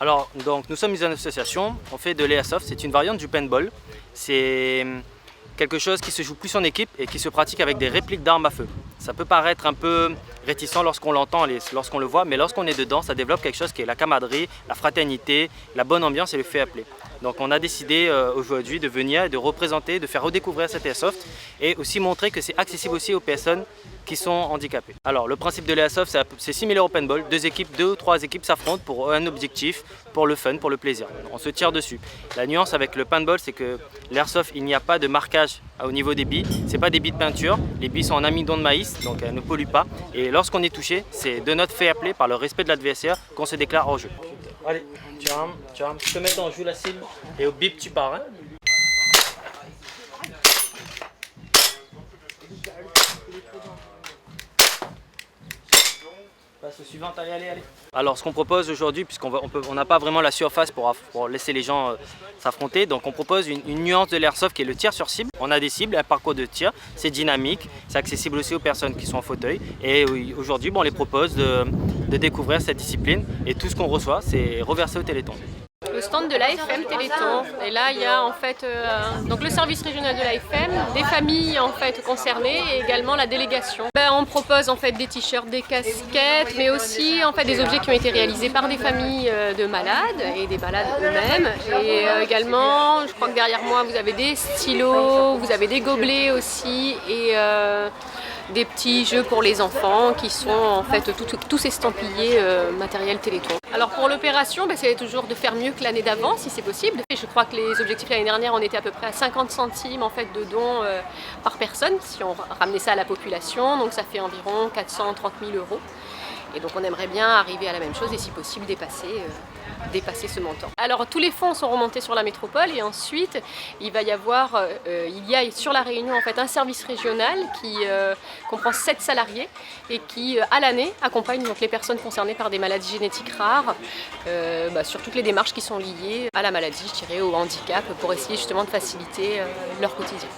Alors, donc, nous sommes une association, on fait de l'airsoft, c'est une variante du paintball. C'est quelque chose qui se joue plus en équipe et qui se pratique avec des répliques d'armes à feu. Ça peut paraître un peu réticent lorsqu'on l'entend, lorsqu'on le voit, mais lorsqu'on est dedans, ça développe quelque chose qui est la camaraderie, la fraternité, la bonne ambiance et le fair play. Donc on a décidé aujourd'hui de venir et de représenter, de faire redécouvrir cet airsoft et aussi montrer que c'est accessible aussi aux personnes qui sont handicapées. Alors le principe de l'airsoft, c'est similaire au paintball, deux ou trois équipes s'affrontent pour un objectif, pour le fun, pour le plaisir. On se tire dessus. La nuance avec le paintball, c'est que l'airsoft, il n'y a pas de marquage au niveau des billes, c'est pas des billes de peinture, les billes sont en amidon de maïs, donc elles ne polluent pas. Et lorsqu'on est touché, c'est de notre fair play, par le respect de l'adversaire, qu'on se déclare hors jeu. Allez, tu armes, tu te mets en joue la cible et au bip tu pars. Hein. Passe au suivant, allez. Alors ce qu'on propose aujourd'hui, puisqu'on n'a pas vraiment la surface pour laisser les gens s'affronter, donc on propose une nuance de l'airsoft qui est le tir sur cible. On a des cibles, un parcours de tir, c'est dynamique, c'est accessible aussi aux personnes qui sont en fauteuil. Et aujourd'hui, on les propose de découvrir cette discipline et tout ce qu'on reçoit, c'est reversé au Téléthon. Le stand de l'AFM Téléthon, et là il y a en fait donc le service régional de l'AFM, des familles en fait concernées et également la délégation. On propose en fait des t-shirts, des casquettes, mais aussi en fait des objets qui ont été réalisés par des familles de malades et des malades eux-mêmes. Et également, je crois que derrière moi vous avez des stylos, vous avez des gobelets aussi et des petits jeux pour les enfants qui sont en fait tous estampillés matériel Téléthon. Alors pour l'opération, c'est toujours de faire mieux que l'année d'avant si c'est possible. Je crois que les objectifs l'année dernière, on était à peu près à 50 centimes en fait, de dons par personne si on ramenait ça à la population, donc ça fait environ 430 000 €. Et donc on aimerait bien arriver à la même chose et si possible dépasser ce montant. Alors tous les fonds sont remontés sur la métropole et ensuite il y a sur la Réunion en fait un service régional qui comprend 7 salariés et qui à l'année accompagne donc les personnes concernées par des maladies génétiques rares sur toutes les démarches qui sont liées à la maladie, je dirais, au handicap pour essayer justement de faciliter leur quotidien.